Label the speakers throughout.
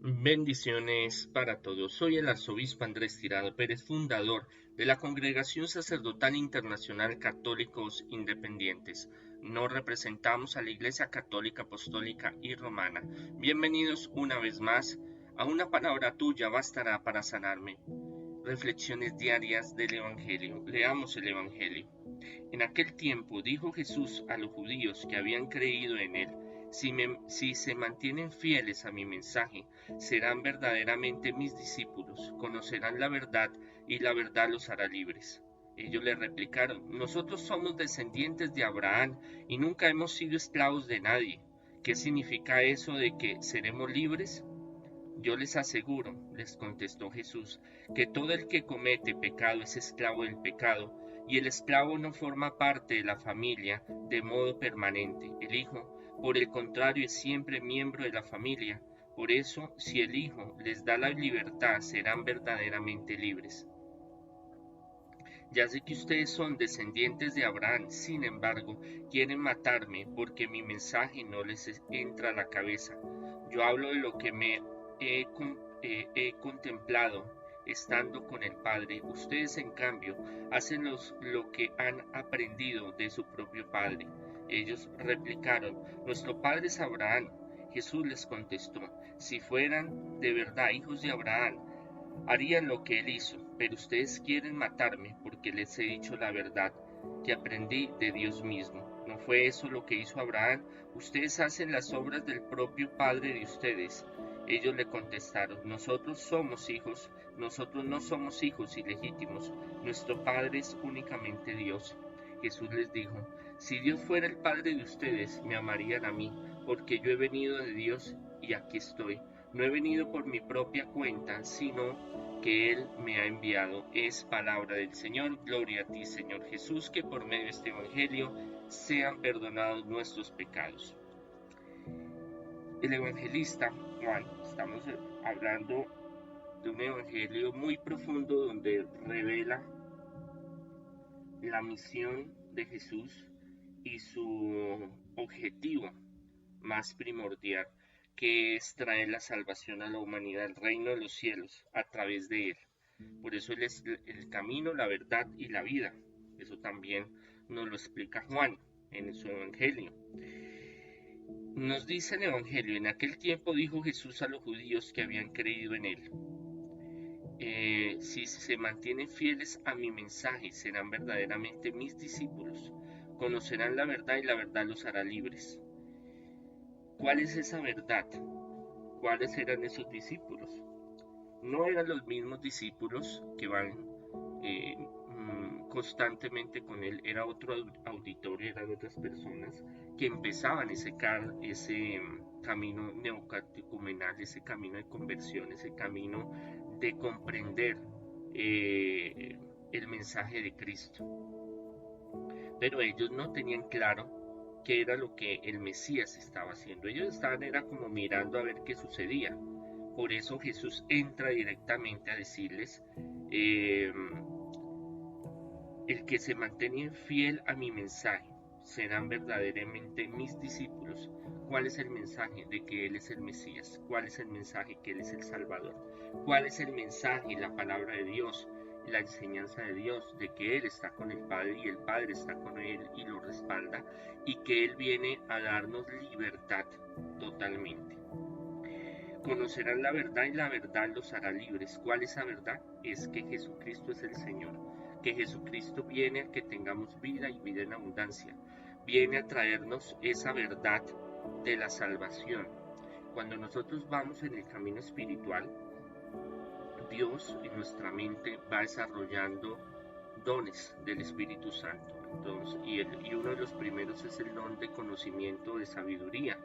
Speaker 1: Bendiciones para todos. Soy el arzobispo Andrés Tirado Pérez, fundador de la Congregación Sacerdotal Internacional Católicos Independientes. Nos representamos a la Iglesia Católica Apostólica y Romana. Bienvenidos una vez más a Una palabra tuya bastará para sanarme. Reflexiones diarias del Evangelio. Leamos el Evangelio. En aquel tiempo dijo Jesús a los judíos que habían creído en él: si se mantienen fieles a mi mensaje, serán verdaderamente mis discípulos, conocerán la verdad y la verdad los hará libres. Ellos le replicaron: nosotros somos descendientes de Abraham y nunca hemos sido esclavos de nadie. ¿Qué significa eso de que seremos libres? Yo les aseguro, les contestó Jesús, que todo el que comete pecado es esclavo del pecado, y el esclavo no forma parte de la familia de modo permanente. El Hijo, por el contrario, es siempre miembro de la familia. Por eso, si el Hijo les da la libertad, serán verdaderamente libres. Ya sé que ustedes son descendientes de Abraham, sin embargo, quieren matarme porque mi mensaje no les entra a la cabeza. Yo hablo de lo que me he contemplado estando con el Padre. Ustedes, en cambio, hacen lo que han aprendido de su propio Padre. Ellos replicaron: nuestro Padre es Abraham. Jesús les contestó: si fueran de verdad hijos de Abraham, harían lo que él hizo, pero ustedes quieren matarme porque les he dicho la verdad que aprendí de Dios mismo. ¿No fue eso lo que hizo Abraham? Ustedes hacen las obras del propio padre de ustedes. Ellos le contestaron: nosotros no somos hijos ilegítimos, nuestro padre es únicamente Dios. Jesús les dijo: si Dios fuera el padre de ustedes, me amarían a mí, porque yo he venido de Dios y aquí estoy. No he venido por mi propia cuenta, sino que Él me ha enviado. Es palabra del Señor. Gloria a ti, Señor Jesús, que por medio de este Evangelio sean perdonados nuestros pecados. El evangelista Juan, estamos hablando de un evangelio muy profundo donde revela la misión de Jesús y su objetivo más primordial, que es traer la salvación a la humanidad, el reino de los cielos, a través de él. Por eso él es el camino, la verdad y la vida. Eso también nos lo explica Juan en su evangelio. Nos dice el evangelio: en aquel tiempo dijo Jesús a los judíos que habían creído en él: si se mantienen fieles a mi mensaje, serán verdaderamente mis discípulos, conocerán la verdad y la verdad los hará libres. ¿Cuál es esa verdad? ¿Cuáles eran esos discípulos? No eran los mismos discípulos que van constantemente con él, era otro auditorio, eran otras personas que empezaban ese camino neocatecumenal, ese camino de conversión, ese camino de comprender el mensaje de Cristo. Pero ellos no tenían claro qué era lo que el Mesías estaba haciendo. Ellos era como mirando a ver qué sucedía. Por eso Jesús entra directamente a decirles: el que se mantenga fiel a mi mensaje serán verdaderamente mis discípulos. ¿Cuál es el mensaje? De que Él es el Mesías. ¿Cuál es el mensaje? Que Él es el Salvador. ¿Cuál es el mensaje? La palabra de Dios, la enseñanza de Dios, de que Él está con el Padre y el Padre está con Él y lo respalda, y que Él viene a darnos libertad totalmente. Conocerán la verdad y la verdad los hará libres. ¿Cuál es la verdad? Es que Jesucristo es el Señor, que Jesucristo viene a que tengamos vida y vida en abundancia. Viene a traernos esa verdad de la salvación. Cuando nosotros vamos en el camino espiritual, Dios en nuestra mente va desarrollando dones del Espíritu Santo. Entonces, y uno de los primeros es el don de conocimiento, de sabiduría,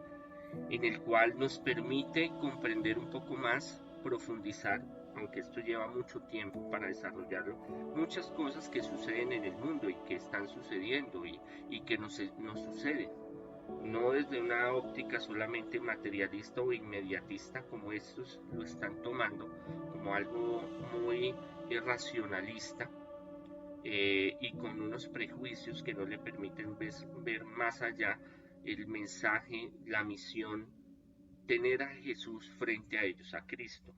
Speaker 1: en el cual nos permite comprender un poco más, profundizar, aunque esto lleva mucho tiempo para desarrollarlo, muchas cosas que suceden en el mundo y que están sucediendo y que nos suceden. No desde una óptica solamente materialista o inmediatista, como estos lo están tomando, como algo muy racionalista, y con unos prejuicios que no le permiten ver más allá el mensaje, la misión tener a Jesús frente a ellos, a Cristo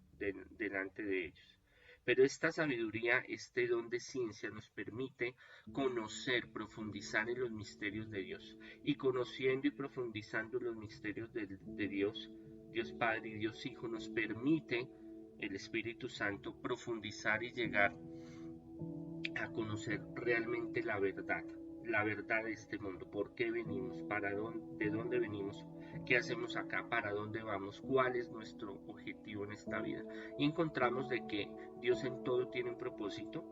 Speaker 1: delante de ellos. Pero esta sabiduría, este don de ciencia nos permite conocer, profundizar en los misterios de Dios. Y conociendo y profundizando en los misterios de Dios, Dios Padre y Dios Hijo, nos permite el Espíritu Santo profundizar y llegar a conocer realmente la verdad de este mundo, por qué venimos, de dónde venimos, qué hacemos acá, para dónde vamos, cuál es nuestro objetivo en esta vida. Y encontramos de que Dios en todo tiene un propósito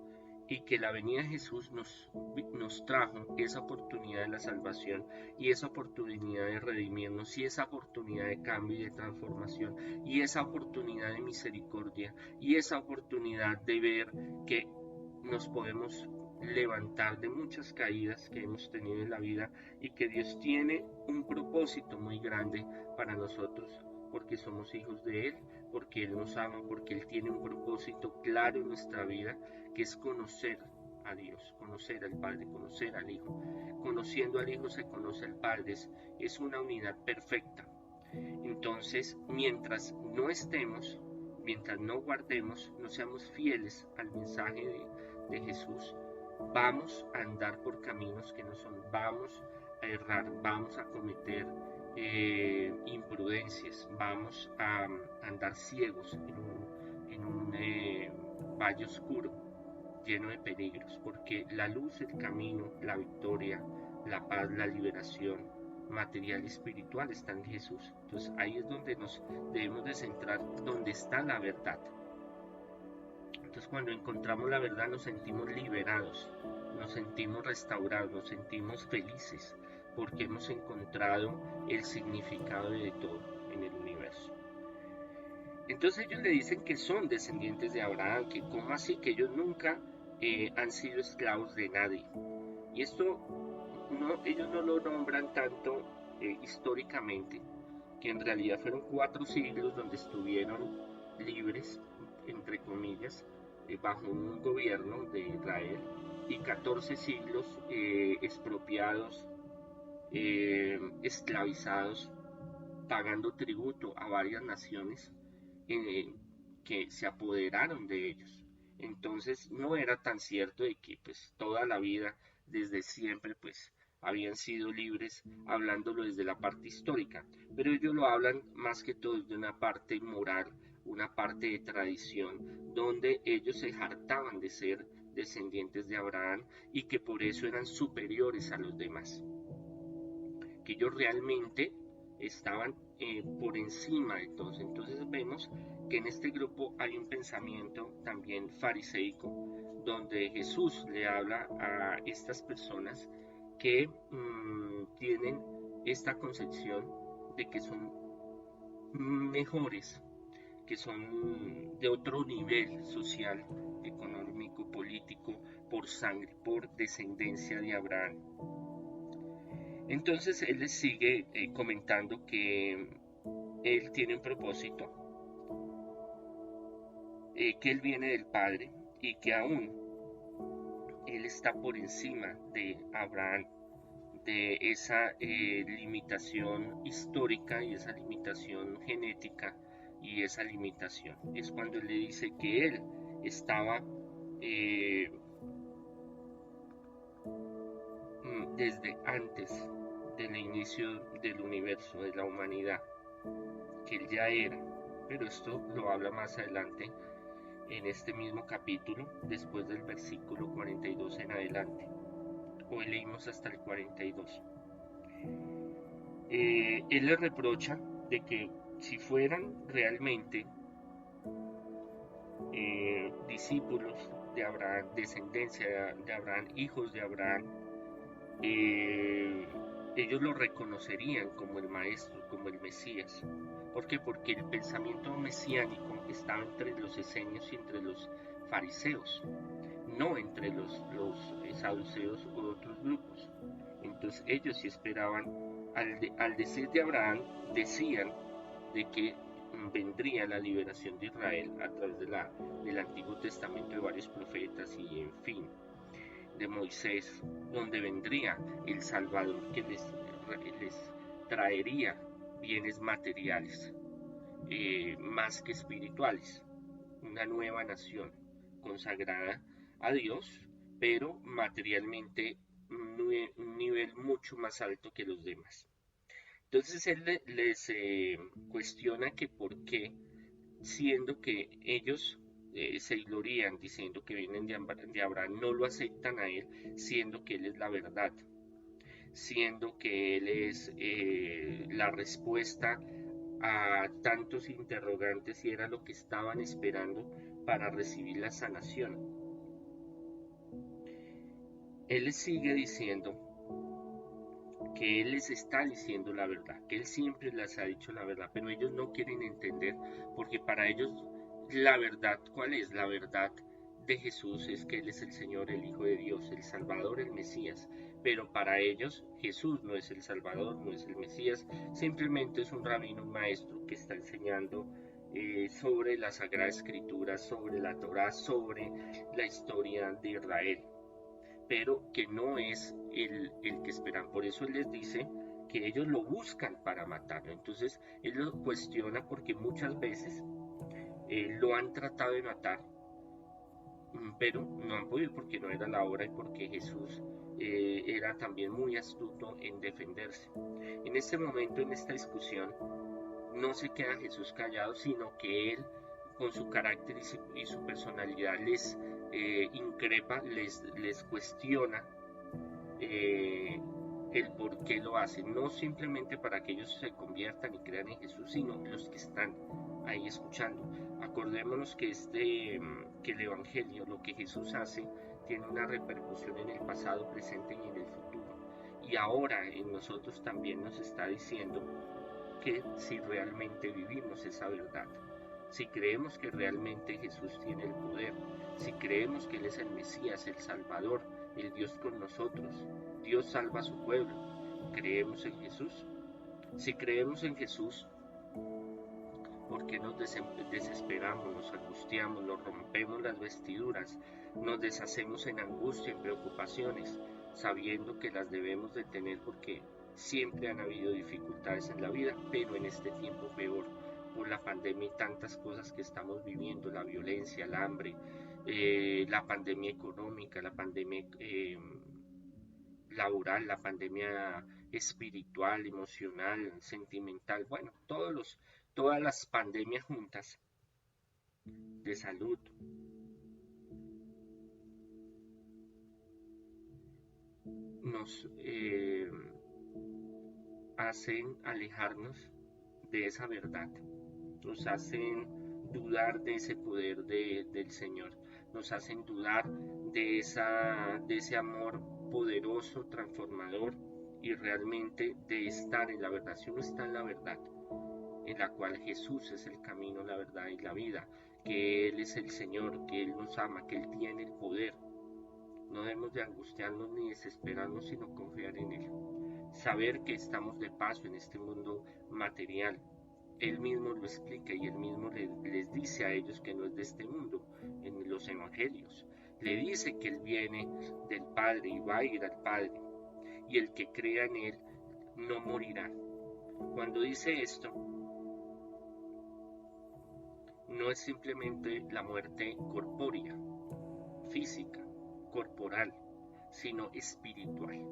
Speaker 1: y que la venida de Jesús nos trajo esa oportunidad de la salvación y esa oportunidad de redimirnos y esa oportunidad de cambio y de transformación y esa oportunidad de misericordia y esa oportunidad de ver que nos podemos levantar de muchas caídas que hemos tenido en la vida y que Dios tiene un propósito muy grande para nosotros porque somos hijos de Él, porque Él nos ama, porque Él tiene un propósito claro en nuestra vida que es conocer a Dios, conocer al Padre, conocer al Hijo. Conociendo al Hijo se conoce al Padre, es una unidad perfecta. Entonces, mientras no guardemos, no seamos fieles al mensaje de Jesús, vamos a andar por caminos que no son, vamos a errar, vamos a cometer imprudencias, vamos a andar ciegos en un valle oscuro lleno de peligros, porque la luz, el camino, la victoria, la paz, la liberación material y espiritual está en Jesús. Entonces ahí es donde nos debemos de centrar, donde está la verdad. Entonces cuando encontramos la verdad nos sentimos liberados, nos sentimos restaurados, nos sentimos felices, porque hemos encontrado el significado de todo en el universo. Entonces ellos le dicen que son descendientes de Abraham, que cómo así, que ellos nunca han sido esclavos de nadie. Y esto ellos no lo nombran tanto históricamente, que en realidad fueron 4 siglos donde estuvieron libres, entre comillas, bajo un gobierno de Israel, y 14 siglos expropiados, esclavizados, pagando tributo a varias naciones que se apoderaron de ellos. Entonces no era tan cierto de que pues toda la vida, desde siempre, pues habían sido libres, hablándolo desde la parte histórica, pero ellos lo hablan más que todo de una parte moral, una parte de tradición, donde ellos se hartaban de ser descendientes de Abraham y que por eso eran superiores a los demás, que ellos realmente estaban por encima de todos. Entonces vemos que en este grupo hay un pensamiento también fariseico, donde Jesús le habla a estas personas que tienen esta concepción de que son mejores, que son de otro nivel social, económico, político, por sangre, por descendencia de Abraham. Entonces él les sigue comentando que él tiene un propósito, que él viene del Padre y que aún él está por encima de Abraham, de esa limitación histórica y esa limitación genética y esa limitación. Es cuando él le dice que él estaba desde antes del inicio del universo, de la humanidad, que él ya era, pero esto lo habla más adelante en este mismo capítulo, después del versículo 42 en adelante. Hoy leímos hasta el 42. Él le reprocha de que si fueran realmente discípulos de Abraham, descendencia de Abraham, hijos de Abraham, ellos lo reconocerían como el maestro, como el Mesías. ¿Por qué? Porque el pensamiento mesiánico estaba entre los esenios y entre los fariseos, no entre los saduceos u otros grupos. Entonces ellos sí esperaban, al decir de Abraham, decían de que vendría la liberación de Israel a través del Antiguo Testamento de varios profetas y en fin, de Moisés, donde vendría el Salvador que les traería bienes materiales, más que espirituales, una nueva nación consagrada a Dios, pero materialmente un nivel mucho más alto que los demás. Entonces él les cuestiona que por qué, siendo que ellos se glorían diciendo que vienen de Abraham, no lo aceptan a él, siendo que él es la verdad, siendo que él es la respuesta a tantos interrogantes y era lo que estaban esperando para recibir la sanación. Él les sigue diciendo que él les está diciendo la verdad, que él siempre les ha dicho la verdad, pero ellos no quieren entender porque para ellos la verdad, ¿cuál es? La verdad de Jesús es que Él es el Señor, el Hijo de Dios, el Salvador, el Mesías, pero para ellos Jesús no es el Salvador, no es el Mesías, simplemente es un rabino, un maestro que está enseñando sobre la Sagrada Escritura, sobre la Torá, sobre la historia de Israel, pero que no es el que esperan. Por eso Él les dice que ellos lo buscan para matarlo. Entonces Él lo cuestiona porque muchas veces lo han tratado de matar, pero no han podido porque no era la hora y porque Jesús era también muy astuto en defenderse. En este momento, en esta discusión, no se queda Jesús callado, sino que él, con su carácter y su personalidad, les increpa, les cuestiona el por qué lo hacen, no simplemente para que ellos se conviertan y crean en Jesús, sino los que están ahí escuchando. Acordémonos que que el Evangelio, lo que Jesús hace, tiene una repercusión en el pasado, presente y en el futuro. Y ahora en nosotros también nos está diciendo que si realmente vivimos esa verdad, si creemos que realmente Jesús tiene el poder, si creemos que Él es el Mesías, el Salvador, el Dios con nosotros, Dios salva a su pueblo, creemos en Jesús. Si creemos en Jesús, ¿por qué nos desesperamos, nos angustiamos, nos rompemos las vestiduras, nos deshacemos en angustia, en preocupaciones, sabiendo que las debemos de tener porque siempre han habido dificultades en la vida, pero en este tiempo peor, por la pandemia y tantas cosas que estamos viviendo, la violencia, el hambre, la pandemia económica, la pandemia laboral, la pandemia espiritual, emocional, sentimental, bueno, todas las pandemias juntas de salud. Nos hacen alejarnos de esa verdad, nos hacen dudar de ese poder del Señor, nos hacen dudar de ese amor poderoso, transformador y realmente de estar en la verdad. Si uno está en la verdad, en la cual Jesús es el camino, la verdad y la vida, que Él es el Señor, que Él nos ama, que Él tiene el poder, no debemos de angustiarnos ni desesperarnos, sino confiar en Él. Saber que estamos de paso en este mundo material. Él mismo lo explica y Él mismo les dice a ellos que no es de este mundo en los evangelios. Le dice que Él viene del Padre y va a ir al Padre. Y el que crea en Él no morirá. Cuando dice esto, no es simplemente la muerte corpórea, física, corporal, sino espiritual.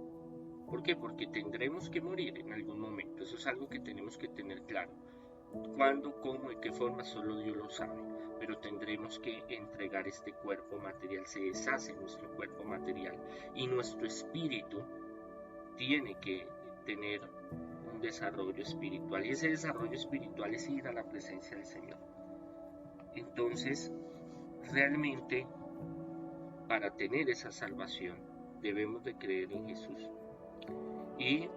Speaker 1: ¿Por qué? Porque tendremos que morir en algún momento. Eso es algo que tenemos que tener claro. Cuándo, cómo, y qué forma, solo Dios lo sabe. Pero tendremos que entregar este cuerpo material. Se deshace nuestro cuerpo material. Y nuestro espíritu tiene que tener un desarrollo espiritual. Y ese desarrollo espiritual es ir a la presencia del Señor. Entonces, realmente, para tener esa salvación, debemos de creer en Jesús. Y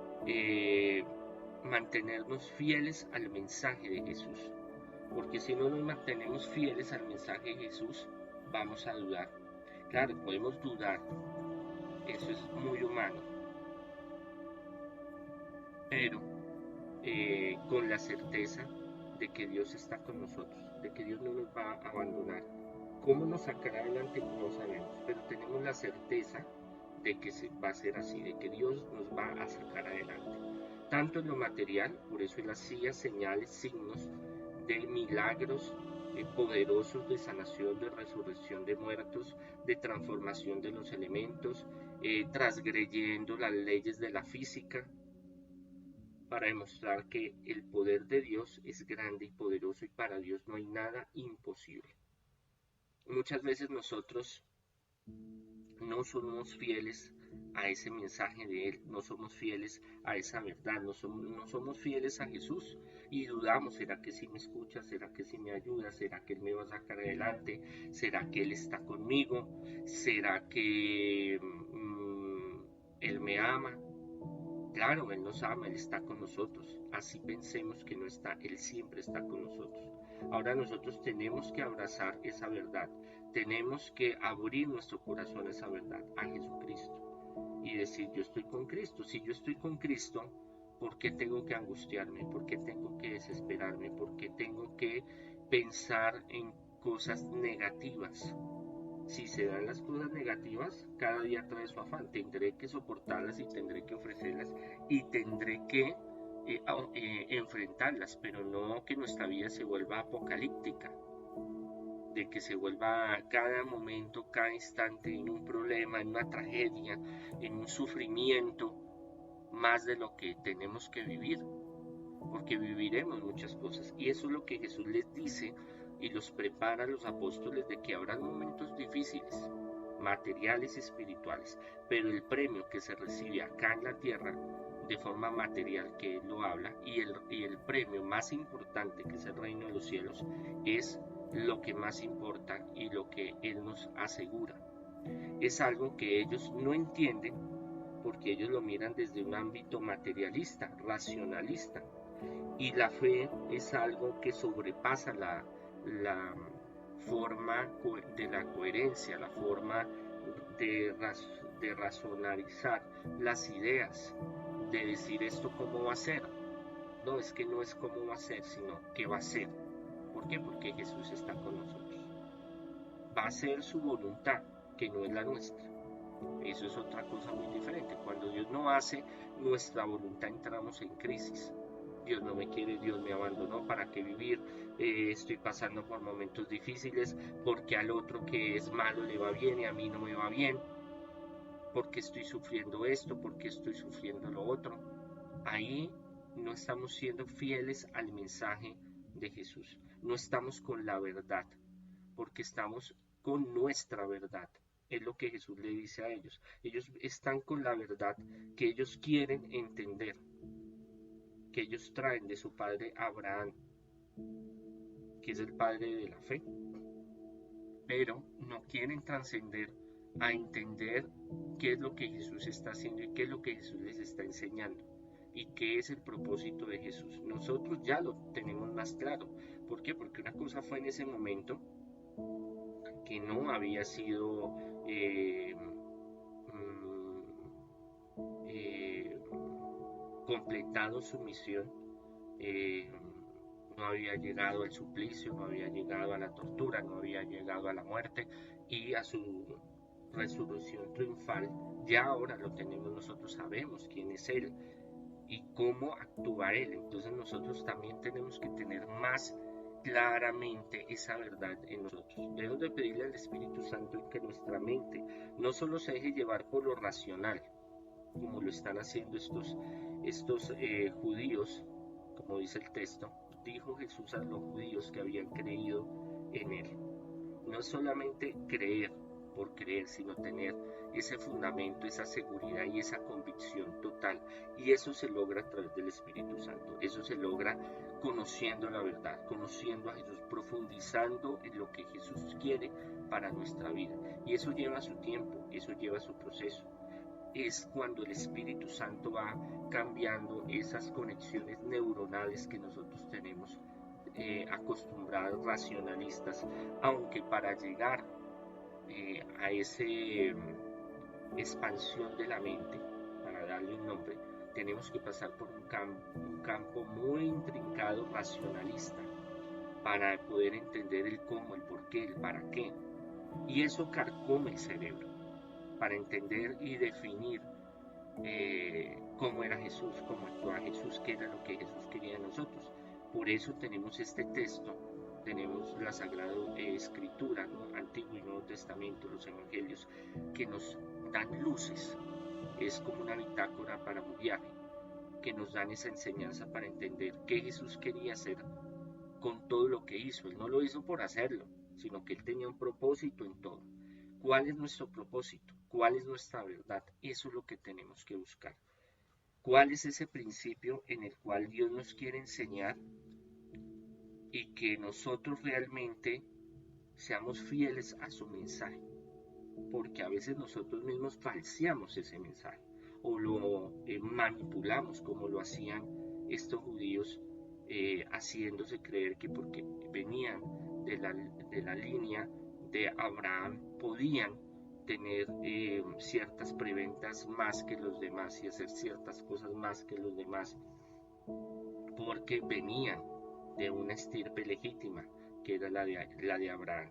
Speaker 1: mantenernos fieles al mensaje de Jesús, porque si no nos mantenemos fieles al mensaje de Jesús, vamos a dudar. Claro, podemos dudar, eso es muy humano, pero con la certeza de que Dios está con nosotros, de que Dios no nos va a abandonar. ¿Cómo nos sacará adelante? No sabemos, pero tenemos la certeza de que va a ser así, de que Dios nos va a sacar adelante. Tanto en lo material, por eso Él hacía señales, signos de milagros poderosos de sanación, de resurrección de muertos, de transformación de los elementos, transgrediendo las leyes de la física, para demostrar que el poder de Dios es grande y poderoso y para Dios no hay nada imposible. Muchas veces nosotros no somos fieles a ese mensaje de Él, no somos fieles a esa verdad, no somos fieles a Jesús y dudamos, ¿será que sí me escucha? ¿Será que sí me ayuda? ¿Será que Él me va a sacar adelante? ¿Será que Él está conmigo? ¿Será que Él me ama? Claro, Él nos ama, Él está con nosotros. Así pensemos que no está, Él siempre está con nosotros. Ahora nosotros tenemos que abrazar esa verdad. Tenemos que abrir nuestro corazón a esa verdad, a Jesucristo. Y decir, yo estoy con Cristo. Si yo estoy con Cristo, ¿por qué tengo que angustiarme? ¿Por qué tengo que desesperarme? ¿Por qué tengo que pensar en cosas negativas? Si se dan las cosas negativas, cada día trae su afán. Tendré que soportarlas y tendré que ofrecerlas y tendré que enfrentarlas, pero no que nuestra vida se vuelva apocalíptica, de que se vuelva cada momento, cada instante en un problema, en una tragedia, en un sufrimiento, más de lo que tenemos que vivir, porque viviremos muchas cosas. Y eso es lo que Jesús les dice y los prepara a los apóstoles de que habrá momentos difíciles, materiales y espirituales, pero el premio que se recibe acá en la tierra de forma material, que Él lo habla, y el premio más importante, que es el reino de los cielos, es lo que más importa y lo que Él nos asegura. Es algo que ellos no entienden porque ellos lo miran desde un ámbito materialista, racionalista, y la fe es algo que sobrepasa la forma de la coherencia, la forma de racionalizar las ideas, de decir esto cómo va a ser. No, es que no es cómo va a ser, sino qué va a ser. ¿Por qué? Porque Jesús está con nosotros. Va a ser su voluntad, que no es la nuestra. Eso es otra cosa muy diferente. Cuando Dios no hace nuestra voluntad, entramos en crisis. Dios no me quiere, Dios me abandonó, ¿para qué vivir? Estoy pasando por momentos difíciles, porque al otro que es malo le va bien y a mí no me va bien, porque estoy sufriendo esto, porque estoy sufriendo lo otro. Ahí no estamos siendo fieles al mensaje de Jesús, no estamos con la verdad, porque estamos con nuestra verdad. Es lo que Jesús le dice a ellos. Ellos están con la verdad que ellos quieren entender, que ellos traen de su padre Abraham, que es el padre de la fe, pero no quieren trascender a entender qué es lo que Jesús está haciendo y qué es lo que Jesús les está enseñando y qué es el propósito de Jesús. Nosotros ya lo tenemos más claro. ¿Por qué? Porque una cosa fue en ese momento que no había sido completado su misión, no había llegado al suplicio, no había llegado a la tortura, no había llegado a la muerte y a su resurrección triunfal. Ya ahora lo tenemos, nosotros sabemos quién es Él y cómo actúa Él. Entonces nosotros también tenemos que tener más claramente esa verdad en nosotros. Debemos de pedirle al Espíritu Santo que nuestra mente no solo se deje llevar por lo racional, como lo están haciendo estos judíos, como dice el texto. Dijo Jesús a los judíos que habían creído en Él. No es solamente creer por creer, sino tener ese fundamento, esa seguridad y esa convicción total. Y eso se logra a través del Espíritu Santo. Eso se logra conociendo la verdad, conociendo a Jesús, profundizando en lo que Jesús quiere para nuestra vida. Y eso lleva su tiempo, eso lleva su proceso. Es cuando el Espíritu Santo va cambiando esas conexiones neuronales que nosotros tenemos acostumbradas, racionalistas, aunque para llegar a esa expansión de la mente, para darle un nombre, tenemos que pasar por un campo muy intrincado racionalista para poder entender el cómo, el por qué, el para qué. Y eso carcome el cerebro para entender y definir cómo era Jesús, cómo actuaba Jesús, qué era lo que Jesús quería de nosotros. Por eso tenemos este texto, tenemos la Sagrada Escritura, ¿no? Antiguo y Nuevo Testamento, los Evangelios, que nos dan luces. Es como una bitácora para un viaje, que nos dan esa enseñanza para entender qué Jesús quería hacer con todo lo que hizo. Él no lo hizo por hacerlo, sino que Él tenía un propósito en todo. ¿Cuál es nuestro propósito? ¿Cuál es nuestra verdad? Eso es lo que tenemos que buscar. ¿Cuál es ese principio en el cual Dios nos quiere enseñar y que nosotros realmente seamos fieles a su mensaje? Porque a veces nosotros mismos falseamos ese mensaje o lo manipulamos como lo hacían estos judíos, haciéndose creer que porque venían de la línea de Abraham podían tener ciertas preventas más que los demás y hacer ciertas cosas más que los demás porque venían de una estirpe legítima que era la de Abraham.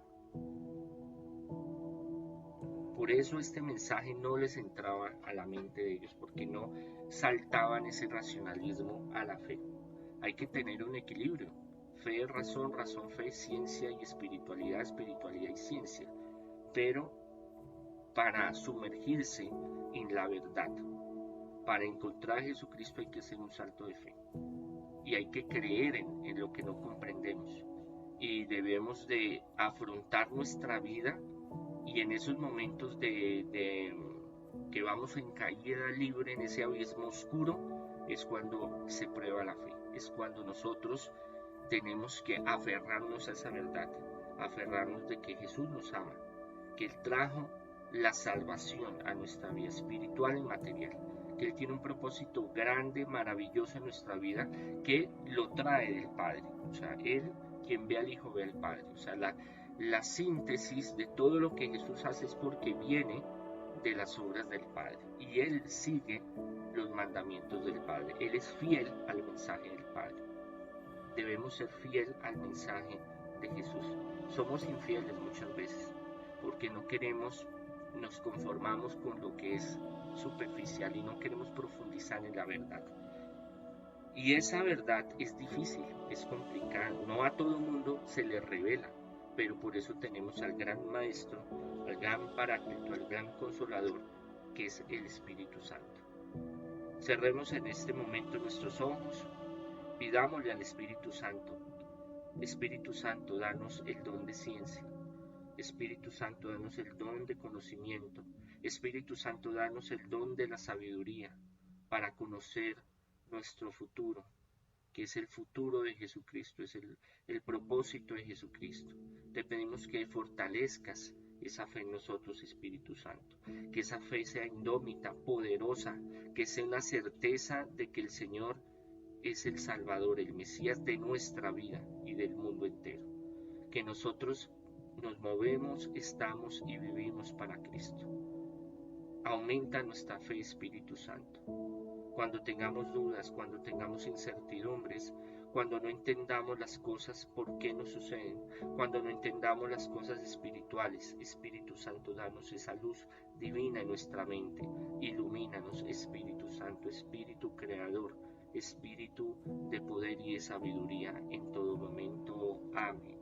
Speaker 1: Por eso este mensaje no les entraba a la mente de ellos, porque no saltaban ese racionalismo a la fe. Hay que tener un equilibrio. Fe, razón, razón, fe, ciencia y espiritualidad, espiritualidad y ciencia. Pero para sumergirse en la verdad, para encontrar a Jesucristo hay que hacer un salto de fe. Y hay que creer en lo que no comprendemos. Y debemos de afrontar nuestra vida y en esos momentos que vamos en caída libre, en ese abismo oscuro, es cuando se prueba la fe, es cuando nosotros tenemos que aferrarnos a esa verdad, aferrarnos de que Jesús nos ama, que Él trajo la salvación a nuestra vida espiritual y material, que Él tiene un propósito grande, maravilloso en nuestra vida, que lo trae del Padre, o sea, Él quien ve al Hijo ve al Padre, o sea, la síntesis de todo lo que Jesús hace es porque viene de las obras del Padre y Él sigue los mandamientos del Padre. Él es fiel al mensaje del Padre. Debemos ser fiel al mensaje de Jesús. Somos infieles muchas veces porque no queremos, nos conformamos con lo que es superficial y no queremos profundizar en la verdad. Y esa verdad es difícil, es complicada, no a todo mundo se le revela, pero por eso tenemos al gran Maestro, al gran Paráclito, al gran Consolador, que es el Espíritu Santo. Cerremos en este momento nuestros ojos, pidámosle al Espíritu Santo, Espíritu Santo, danos el don de ciencia, Espíritu Santo, danos el don de conocimiento, Espíritu Santo, danos el don de la sabiduría para conocer nuestro futuro, que es el futuro de Jesucristo, es el propósito de Jesucristo. Te pedimos que fortalezcas esa fe en nosotros, Espíritu Santo, que esa fe sea indómita, poderosa, que sea una certeza de que el Señor es el Salvador, el Mesías de nuestra vida y del mundo entero, que nosotros nos movemos, estamos y vivimos para Cristo. Aumenta nuestra fe, Espíritu Santo. Cuando tengamos dudas, cuando tengamos incertidumbres, cuando no entendamos las cosas por qué nos suceden, cuando no entendamos las cosas espirituales, Espíritu Santo, danos esa luz divina en nuestra mente, ilumínanos, Espíritu Santo, Espíritu Creador, Espíritu de poder y de sabiduría en todo momento. Amén.